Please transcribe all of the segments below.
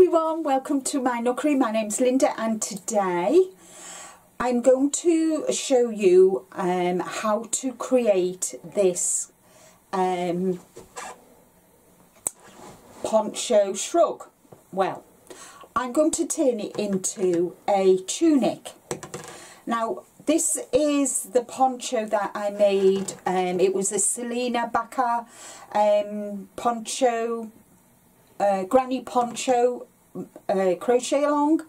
everyone, welcome to my nookery. My name's Linda and today I'm going to show you how to create this poncho shrug. Well, I'm going to turn it into a tunic. Now this is the poncho that I made. It was a Selena Baca poncho, granny poncho crochet along,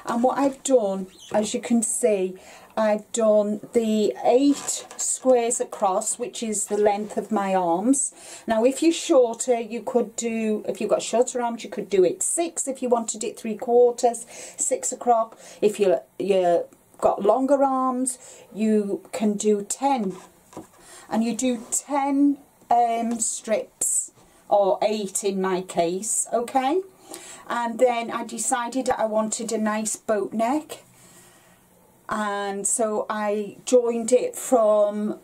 and what I've done, as you can see, I've done the 8 squares across, which is the length of my arms. Now if you're shorter, you could do, if you've got shorter arms, you could do it 6 if you wanted it 3/4, 6 across. If you got longer arms, you can do 10, and you do 10 strips, or 8 in my case, okay? And then I decided I wanted a nice boat neck, and so I joined it from,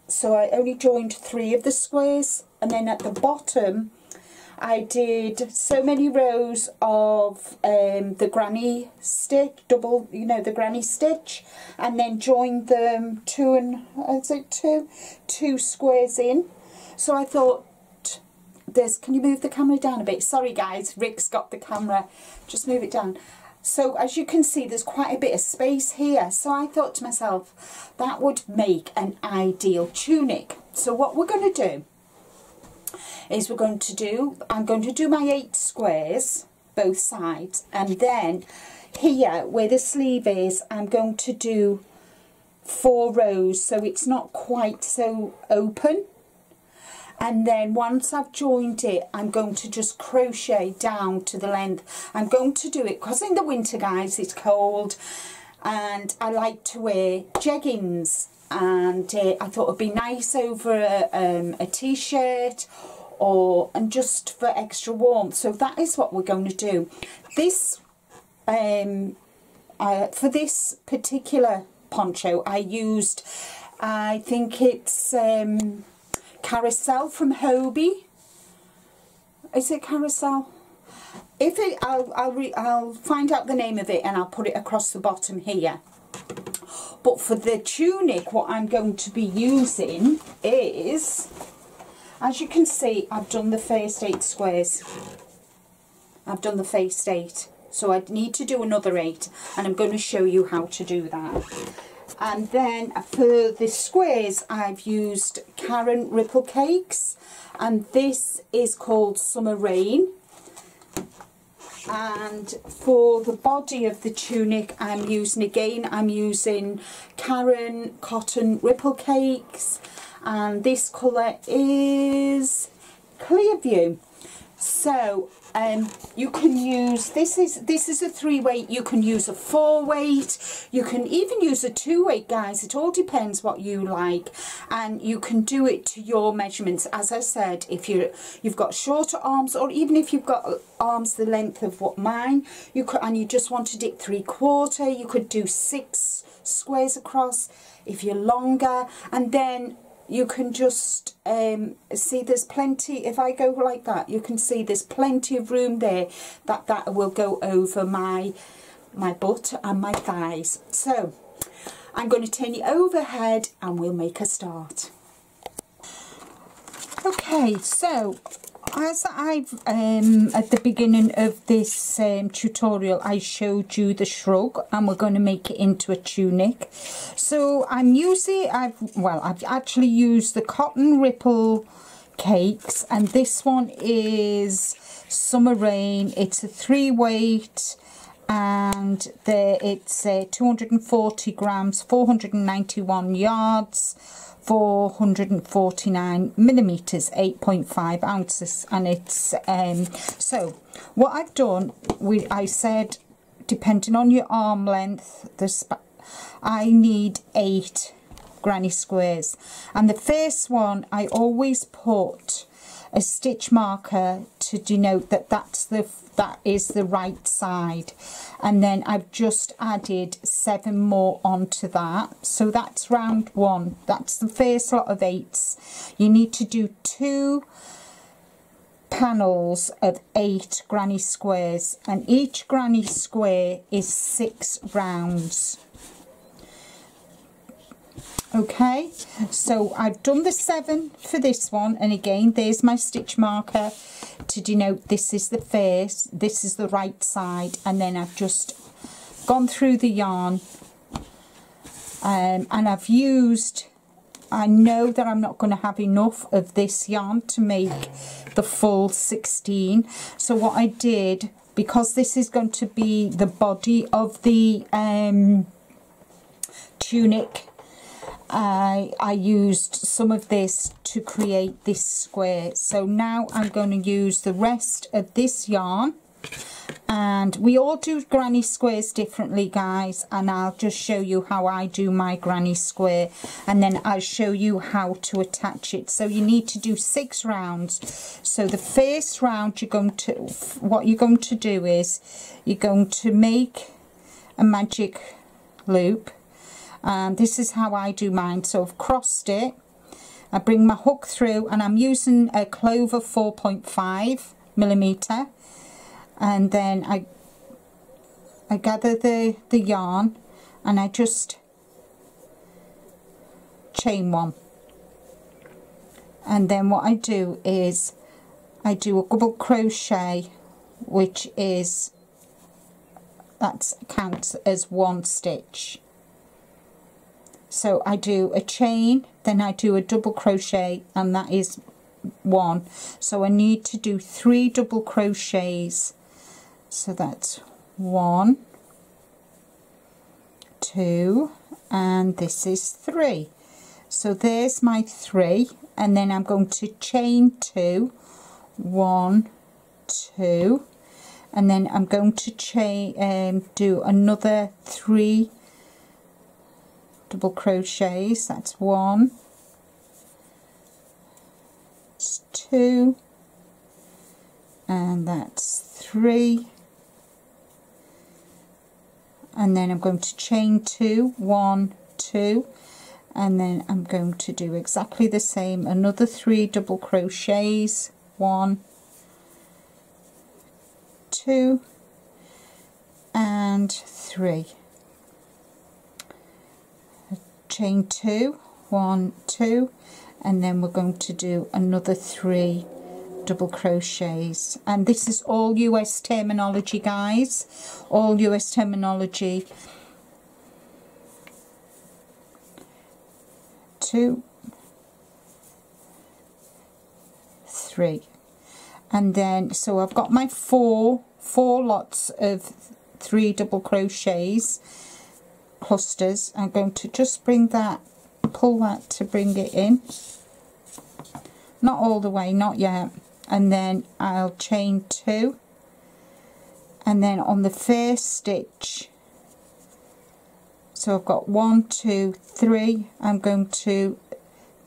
so I only joined 3 of the squares, and then at the bottom I did so many rows of the granny stitch, double, you know, the granny stitch, and then joined them 2 squares in. So I thought, can you move the camera down a bit? Sorry guys, Rick's got the camera, just move it down. So as you can see, there's quite a bit of space here, so I thought to myself that would make an ideal tunic. So what we're going to do is I'm going to do my 8 squares both sides, and then here where the sleeve is, I'm going to do 4 rows so it's not quite so open. And then once I've joined it, I'm going to just crochet down to the length. I'm going to do it because in the winter, guys, it's cold and I like to wear jeggings, and I thought it'd be nice over a t-shirt and just for extra warmth. So that is what we're going to do. This for this particular poncho, I used, I think it's Carousel from Hobie. Is it Carousel? If it, I'll find out the name of it and I'll put it across the bottom here. But for the tunic, what I'm going to be using is, as you can see, I've done the first 8 squares. I've done the first 8, so I need to do another 8, and I'm going to show you how to do that. And then for the squares, I've used Karen Ripple Cakes, and this is called Summer Rain. And for the body of the tunic, I'm using Karen Cotton Ripple Cakes, and this colour is Clearview. So you can use, this is a 3-weight, you can use a 4-weight, you can even use a 2-weight, guys. It all depends what you like, and you can do it to your measurements. As I said, if you've got shorter arms, or even if you've got arms the length of what mine, you could, and you just wanted it 3/4, you could do 6 squares across if you're longer. And then you can just see there's plenty, if I go like that, you can see there's plenty of room there that will go over my butt and my thighs. So I'm going to turn it overhead and we'll make a start. Okay, so as I've at the beginning of this tutorial, I showed you the shrug, and we're going to make it into a tunic. So I've actually used the Cotton Ripple Cakes, and this one is Summer Rain. It's a 3-weight, and it's 240 grams, 491 yards, 449 millimeters, 8.5 ounces, and it's so what I've done, I said depending on your arm length, I need 8 granny squares, and the first one I always put a stitch marker to denote that is the right side, and then I've just added 7 more onto that. So that's round 1. That's the first lot of 8s. You need to do 2 panels of 8 granny squares, and each granny square is 6 rounds. Okay, so I've done the 7 for this one, and again there's my stitch marker to denote this is the face, this is the right side, and then I've just gone through the yarn, and I've used, I know that I'm not going to have enough of this yarn to make the full 16, so what I did, because this is going to be the body of the tunic, I used some of this to create this square. So now I'm going to use the rest of this yarn, and we all do granny squares differently, guys, and I'll just show you how I do my granny square, and then I'll show you how to attach it. So you need to do 6 rounds. So the first round, what you're going to do is you're going to make a magic loop. This is how I do mine. So I've crossed it, I bring my hook through, and I'm using a clover 4.5mm, and then I gather the yarn, and I just chain 1, and then what I do is I do a double crochet, which is, that counts as 1 stitch. So I do a chain, then I do a double crochet, and that is 1. So I need to do 3 double crochets. So that's 1, 2, and this is 3. So there's my 3, and then I'm going to chain 2, 1, 2, and then I'm going to chain do another 3 double crochets. That's 1, 2, and that's 3, and then I'm going to chain 2, 1, 2, and then I'm going to do exactly the same, another 3 double crochets, 1, 2, and 3. Chain 2, 1, 2, and then we're going to do another 3 double crochets, and this is all US terminology, guys, all US terminology. 2, 3, and then so I've got my four lots of 3 double crochets clusters. I'm going to just bring that, pull that to bring it in, not all the way, not yet, and then I'll chain 2, and then on the first stitch, so I've got 1, 2, 3, I'm going to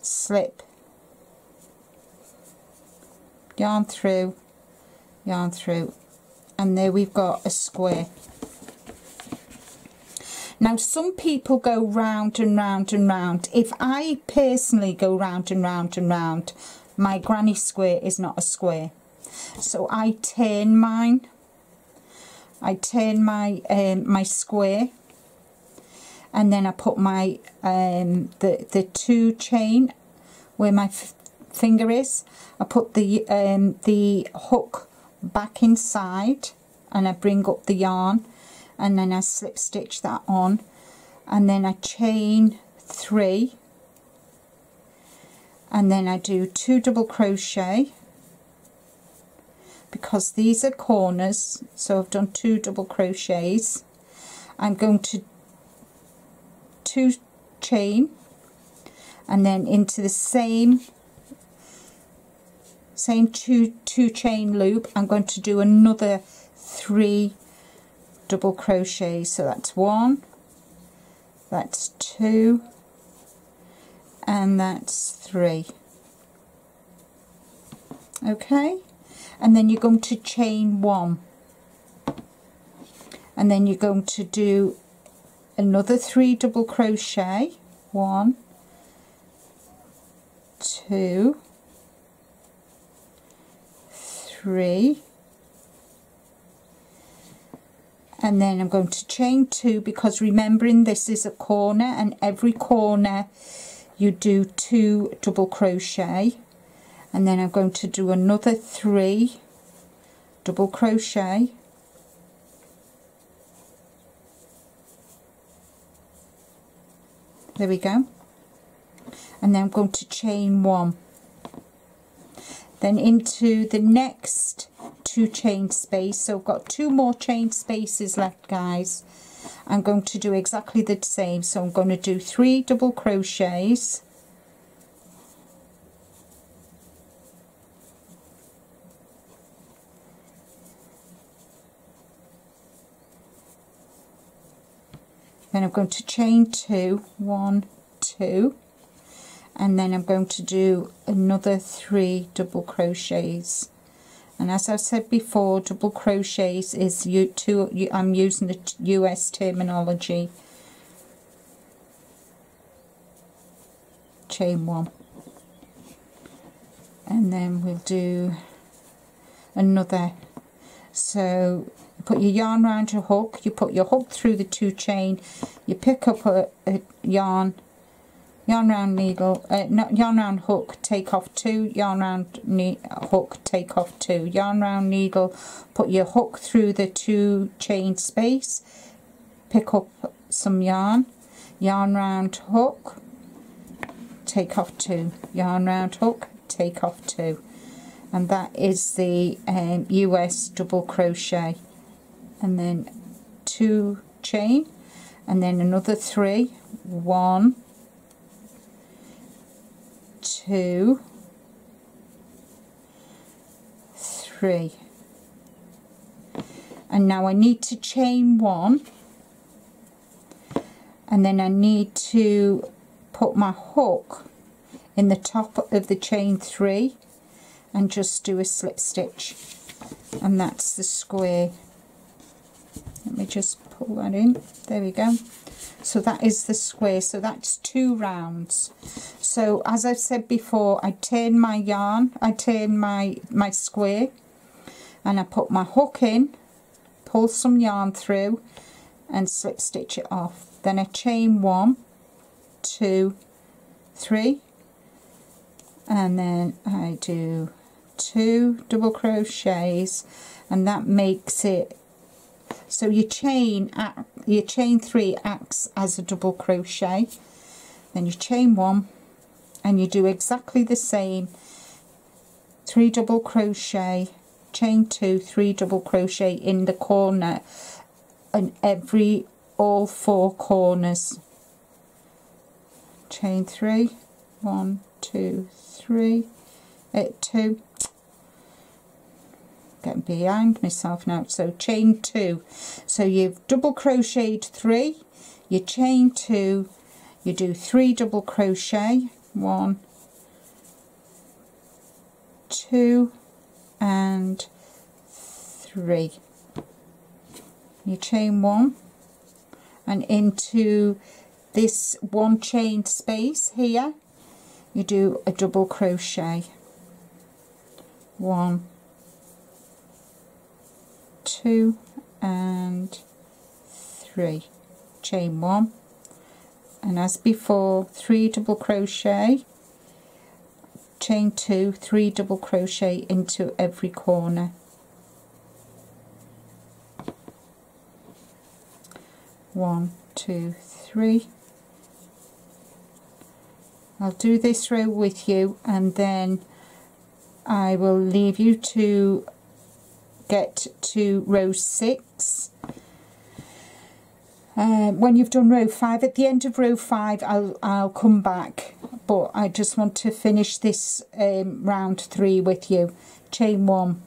slip, yarn through, and there we've got a square. Now some people go round and round and round. If I personally go round and round and round, my granny square is not a square. So I turn mine. I turn my my square, and then I put my the 2 chain where my finger is. I put the hook back inside, and I bring up the yarn, and then I slip stitch that on, and then I chain 3, and then I do 2 double crochet because these are corners, so I've done 2 double crochets. I'm going to 2 chain, and then into the same 2 chain loop I'm going to do another 3 double crochets. So that's 1, that's 2, and that's 3. Okay, and then you're going to chain 1, and then you're going to do another 3 double crochet, 1, 2, 3, and then I'm going to chain 2, because remembering this is a corner, and every corner you do 2 double crochet, and then I'm going to do another 3 double crochet, there we go, and then I'm going to chain 1, then into the next 2 chain space. So I've got 2 more chain spaces left, guys. I'm going to do exactly the same, so I'm going to do 3 double crochets, then I'm going to chain 2, 1, 2, and then I'm going to do another 3 double crochets. And as I said before, double crochets is I'm using the US terminology. Chain 1, and then we'll do another. So put your yarn around your hook, you put your hook through the 2 chain, you pick up a yarn round needle, yarn round hook, take off 2, yarn round hook, take off 2, yarn round needle, put your hook through the 2 chain space, pick up some yarn round hook, take off 2, yarn round hook, take off 2, and that is the US double crochet, and then 2 chain, and then another 3, 1, 2, 3, and now I need to chain 1, and then I need to put my hook in the top of the chain 3 and just do a slip stitch, and that's the square. Let me just pull that in, there we go. So that is the square, so that's 2 rounds. So as I've said before, I turn my yarn, I turn my square, and I put my hook in, pull some yarn through and slip stitch it off. Then I chain 1, 2, 3, and then I do 2 double crochets, and that makes it so your chain 3 acts as a double crochet. Then you chain 1 and you do exactly the same, 3 double crochet, chain 2, 3 double crochet in the corner, and all 4 corners. Chain 3, 1, 2, 3, 2, getting behind myself now, so chain 2, so you've double crocheted 3, you chain 2, you do 3 double crochet, 1, 2 and 3, you chain 1, and into this 1 chain space here you do a double crochet, 1, 2 and 3, chain 1, and as before 3 double crochet, chain 2, 3 double crochet into every corner, 1, 2, 3. I'll do this row with you and then I will leave you to get to row 6. When you've done row 5, at the end of row 5 I'll come back, but I just want to finish this round 3 with you. Chain 1,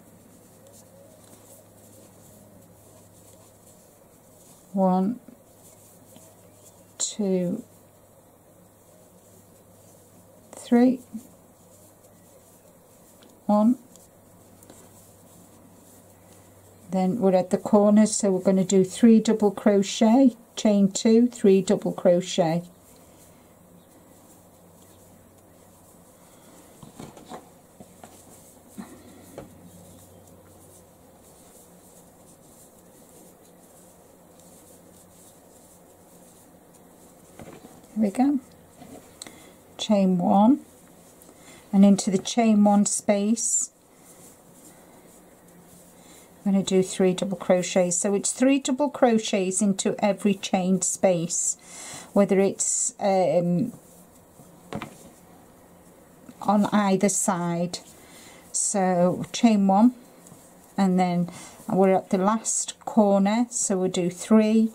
1, 2, 3, 1. Then we're at the corners, so we're going to do 3 double crochet, chain 2, 3 double crochet. we go, chain 1, and into the chain 1 space I'm going to do 3 double crochets. So it's 3 double crochets into every chained space, whether it's on either side. So chain 1, and then we're at the last corner, so we'll do 3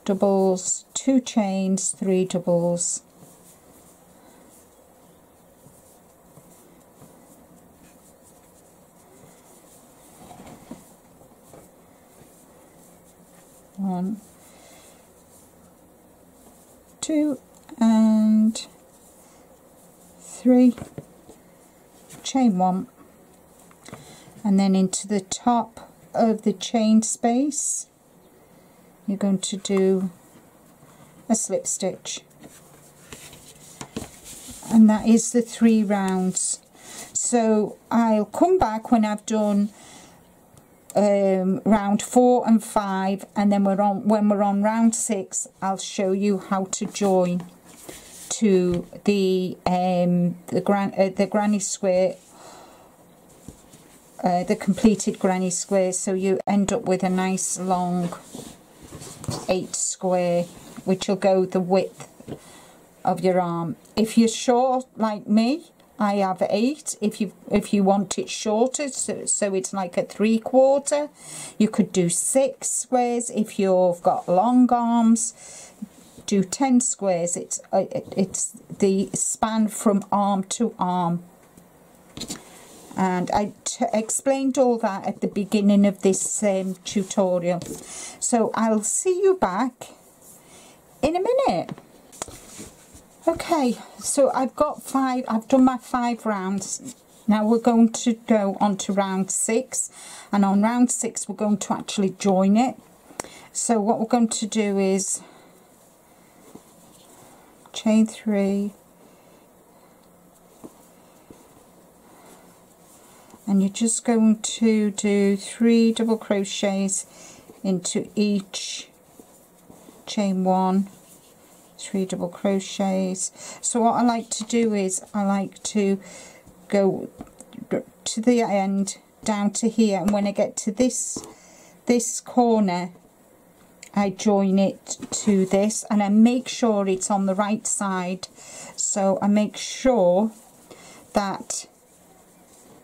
doubles, 2 chains, 3 doubles, one, 2 and 3, chain 1, and then into the top of the chain space you're going to do a slip stitch, and that is the 3 rounds. So I'll come back when I've done round 4 and 5, and then when we're on round 6 I'll show you how to join to the granny square, the completed granny square, so you end up with a nice long 8 square, which will go the width of your arm. If you're short like me, I have 8. If you want it shorter, so it's like a 3/4, you could do 6 squares. If you've got long arms, do 10 squares. It's the span from arm to arm, and I explained all that at the beginning of this tutorial. So I'll see you back in a minute. Okay, so I've done my 5 rounds. Now we're going to go on to round 6, and on round 6 we're going to actually join it. So what we're going to do is chain 3, and you're just going to do 3 double crochets into each chain 1, 3 double crochets. So what I like to do is I like to go to the end down to here, and when I get to this corner I join it to this, and I make sure it's on the right side. So I make sure that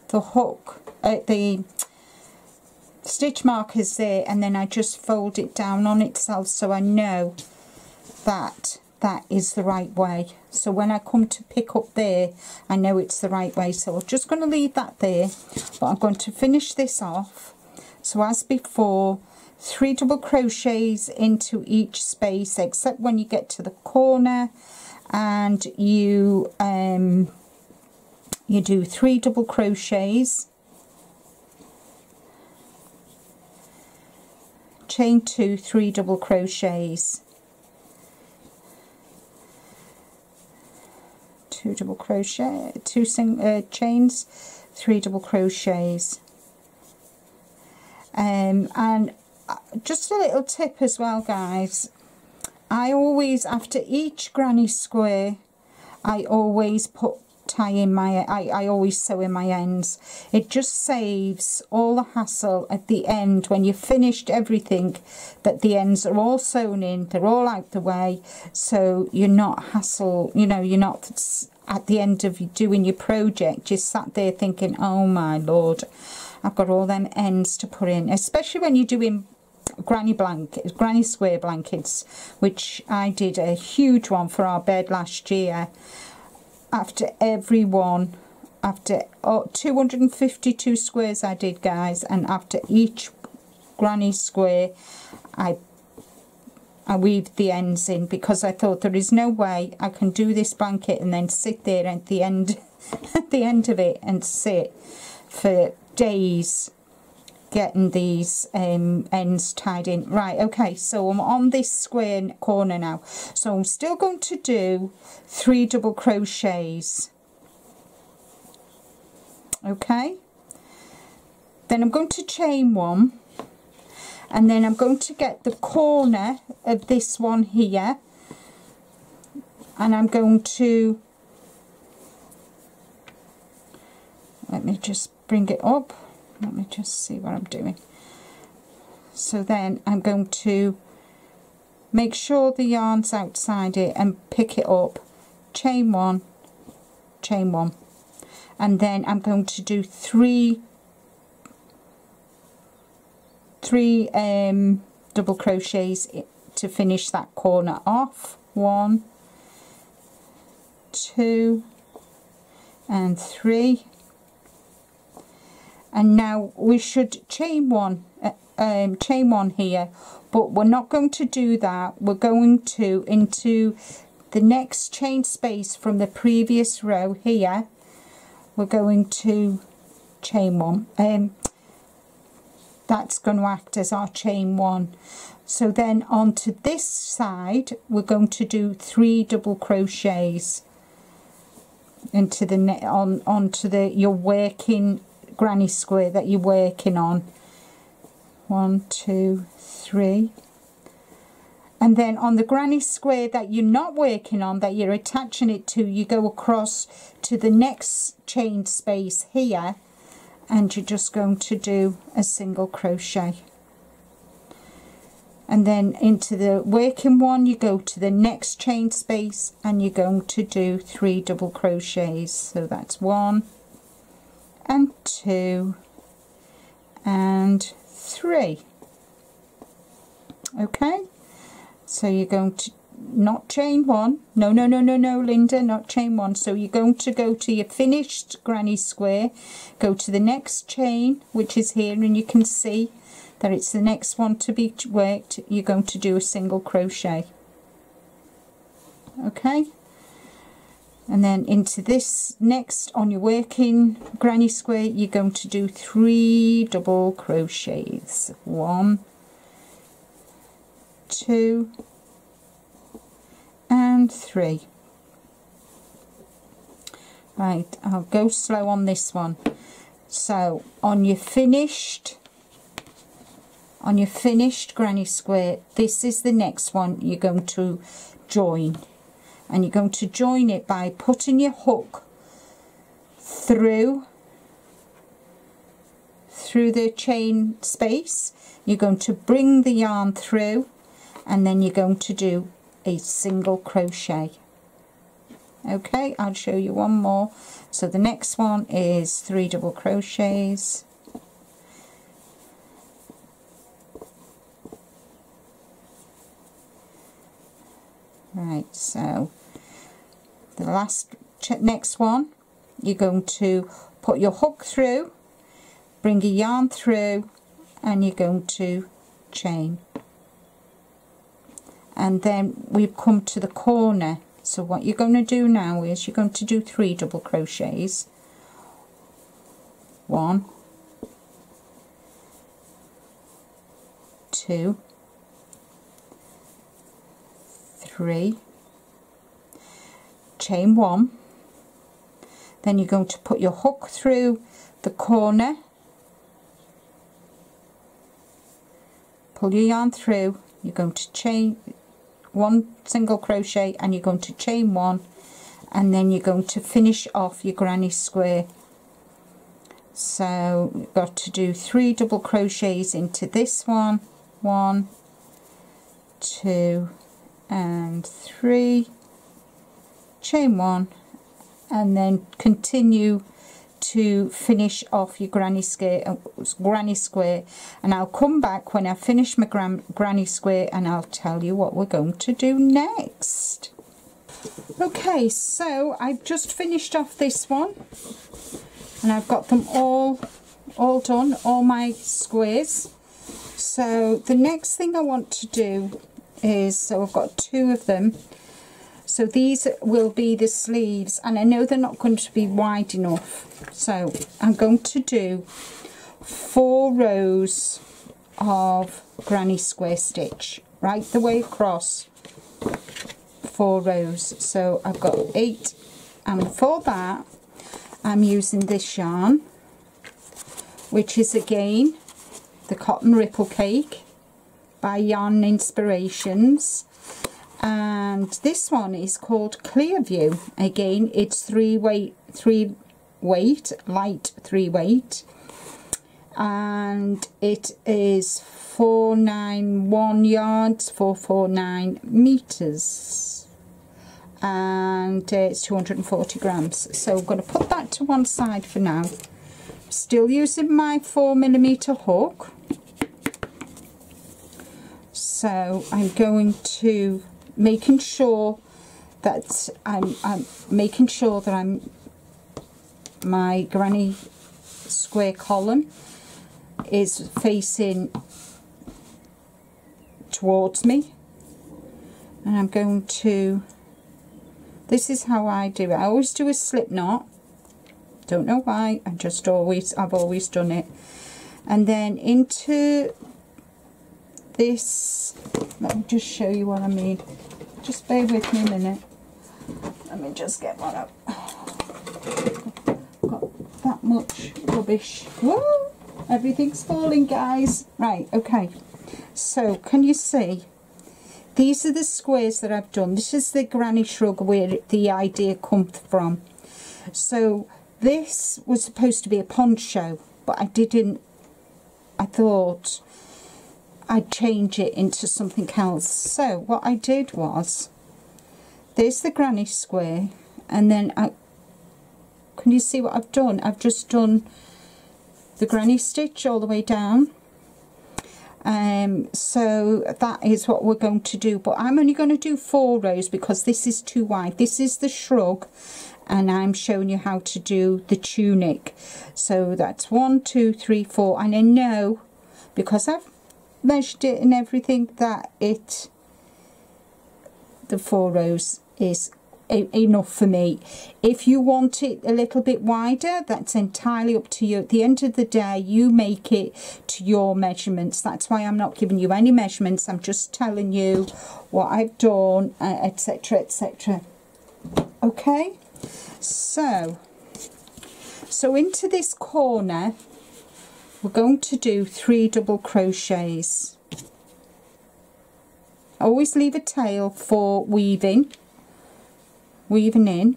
the hook, the stitch marker is there, and then I just fold it down on itself, so I know that that is the right way. So when I come to pick up there, I know it's the right way. So I'm just going to leave that there, but I'm going to finish this off. So as before, 3 double crochets into each space, except when you get to the corner, and you do 3 double crochets, chain 2, 3 double crochets, 2 double crochet, 2 chains, 3 double crochets. And just a little tip as well, guys, I always, after each granny square, I always I always sew in my ends. It just saves all the hassle at the end when you've finished everything, that the ends are all sewn in, they're all out the way, so you're not you're not at the end of doing your project, you sat there thinking, oh my lord, I've got all them ends to put in, especially when you're doing granny square blankets, which I did a huge one for our bed last year. After every one, after 252 squares I did, guys, and after each granny square I weaved the ends in, because I thought there is no way I can do this blanket and then sit there at the end of it and sit for days getting these ends tied in. Right, okay, so I'm on this square corner now, so I'm still going to do 3 double crochets. Okay, then I'm going to chain 1, and then I'm going to get the corner of this one here, and I'm going to, let me just bring it up, let me just see what I'm doing. So then I'm going to make sure the yarn's outside it and pick it up, chain one, and then I'm going to do three double crochets to finish that corner off. 1, 2 and 3, and now we should chain one here, but we're not going to do that. We're going to, into the next chain space from the previous row here, we're going to chain one. That's going to act as our chain one. So then onto this side we're going to do 3 double crochets into the onto your working granny square that you're working on. 1, 2, 3, and then on the granny square that you're not working on, that you're attaching it to, you go across to the next chain space here, and you're just going to do a single crochet, and then into the working one you go to the next chain space and you're going to do 3 double crochets. So that's 1 and 2 and 3. Okay, so you're going to not chain one, no Linda, not chain one. So you're going to go to your finished granny square, go to the next chain, which is here, and you can see that it's the next one to be worked. You're going to do a single crochet. Okay, and then into this next, on your working granny square, you're going to do 3 double crochets. 1, 2 and 3. Right, I'll go slow on this one. So on your finished granny square, this is the next one you're going to join, and you're going to join it by putting your hook through the chain space. You're going to bring the yarn through, and then you're going to do a single crochet. Okay, I'll show you one more. So the next one is 3 double crochets. Right, so the next one, you're going to put your hook through, bring your yarn through, and you're going to chain. And then we've come to the corner. So what you're going to do now is you're going to do 3 double crochets. 1, 2, 3, chain 1. Then you're going to put your hook through the corner, pull your yarn through, you're going to chain 1 single crochet, and you're going to chain 1, and then you're going to finish off your granny square. So you've got to do 3 double crochets into this one. 1, 2 and 3, chain 1, and then continue to finish off your granny square, and I'll come back when I finish my granny square and I'll tell you what we're going to do next. Okay, so I've just finished off this one, and I've got them all done, all my squares. So the next thing I want to do is, so I've got 2 of them. So these will be the sleeves, and I know they're not going to be wide enough, so I'm going to do 4 rows of granny square stitch right the way across, 4 rows. So I've got 8, and for that I'm using this yarn, which is again the Cotton Ripple Cake by Yarn Inspirations. And this one is called Clear View. Again, it's light 3 weight, and it is 491 yards, 449 meters, and it's 240 grams. So I'm going to put that to one side for now. Still using my 4mm hook. So I'm going to making sure that my granny square column is facing towards me, and I'm going to, this is how I do it. I always do a slip knot, don't know why, I've always done it, and then into this, let me just show you what I mean, just bear with me a minute, let me just get one up. Got that much rubbish. Whoa, everything's falling, guys. Right, okay, so can you see, these are the squares that I've done. This is the granny shrug where the idea comes from. So this was supposed to be a poncho, but I thought I'd change it into something else. So what I did was, there's the granny square, and then can you see what I've done? I've just done the granny stitch all the way down. So that is what we're going to do, but I'm only going to do 4 rows because this is too wide. This is the shrug, and I'm showing you how to do the tunic. So that's 1, 2, 3, 4, and I know, because I've measured it and everything, that the 4 rows is enough for me. If you want it a little bit wider, that's entirely up to you. At the end of the day, you make it to your measurements. That's why I'm not giving you any measurements. I'm just telling you what I've done, etc, etc. Okay, so into this corner we're going to do 3 double crochets. Always leave a tail for weaving in,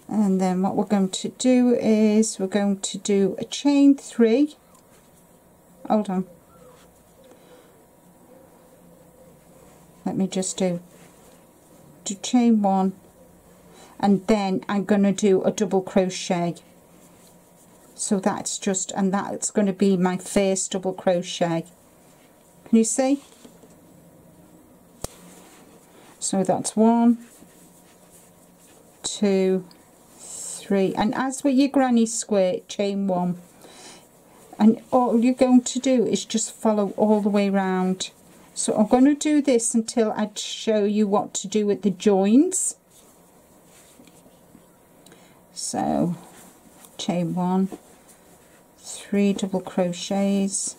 and then what we're going to do is we're going to do a chain 3. Hold on, let me just do chain 1, and then I'm going to do a double crochet. So that's just, and that's going to be my first double crochet. Can you see? So that's 1, 2, 3, and as with your granny square, chain 1, and all you're going to do is just follow all the way around. So I'm going to do this until I show you what to do with the joins. So chain 1, 3 double crochets,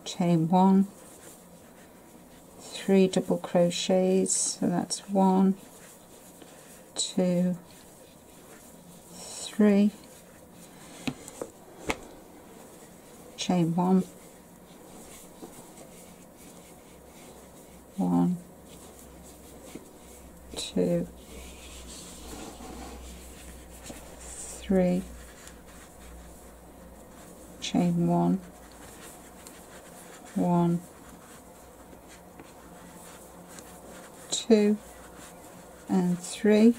chain 1, 3 double crochets, so that's 1, 2, 3, chain 1, 1, 2, 3, chain 1, 1, 2, and 3,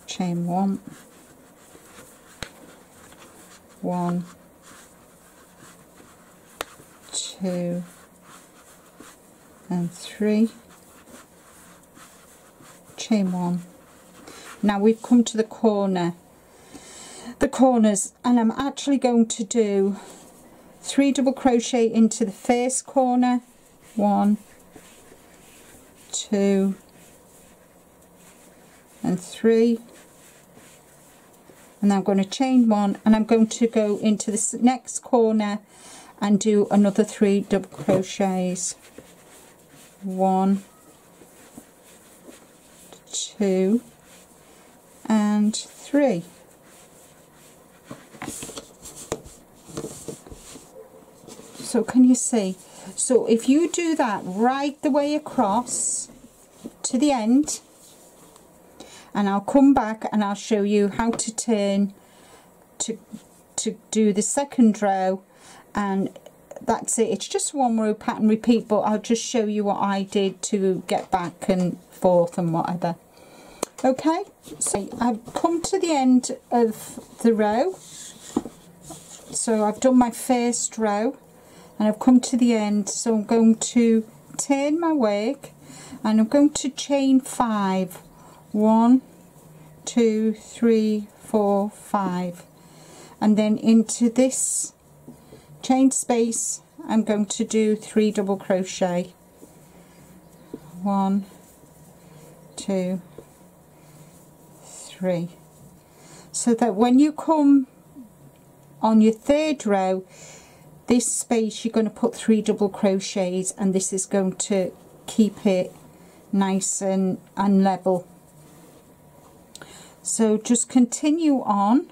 chain 1, 1, 2, and 3, chain 1. Now we've come to the corners, and I'm actually going to do 3 double crochet into the first corner, 1, 2, and 3, and I'm going to chain 1, and I'm going to go into the next corner and do another 3 double crochets, 1, 2, and 3. So can you see? So if you do that right the way across to the end, and I'll come back and I'll show you how to turn to do the second row, and that's it. It's just one row pattern repeat, but I'll just show you what I did to get back and forth and whatever. Okay, so I've come to the end of the row, so I've done my first row and I've come to the end, so I'm going to turn my work and I'm going to chain 5. 1, 2, 3, 4, 5, and then into this chain space I'm going to do 3 double crochet. 1, 2, 3, so that when you come on your third row, this space you're going to put 3 double crochets, and this is going to keep it nice and level. So just continue on,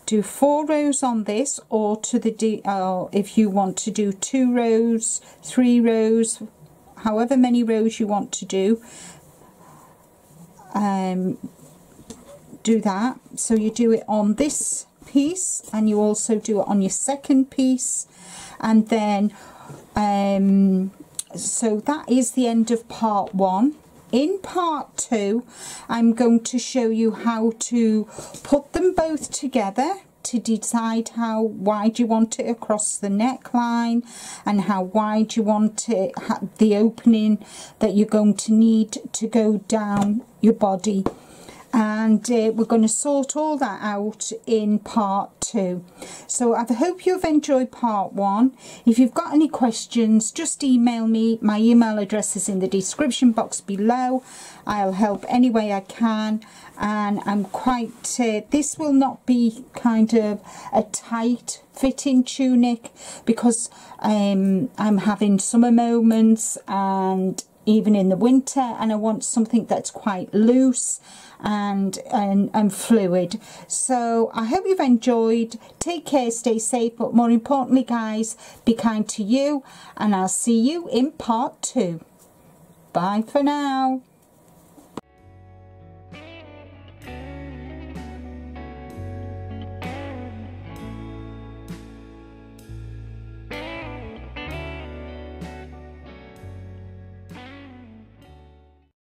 do 4 rows on this, or to the if you want to do 2 rows, 3 rows, however many rows you want to do that. So you do it on this piece and you also do it on your second piece, and then so that is the end of part 1. In part 2 I'm going to show you how to put them both together to decide how wide you want it across the neckline and how wide you want it, the opening that you're going to need to go down your body. And we're going to sort all that out in part 2. So I hope you've enjoyed part 1. If you've got any questions, just email me. My email address is in the description box below. I'll help any way I can, and I'm quite this will not be kind of a tight fitting tunic, because I'm having summer moments and even in the winter, and I want something that's quite loose and fluid. So I hope you've enjoyed. Take care, stay safe, but more importantly guys, be kind to you, and I'll see you in part 2. Bye for now.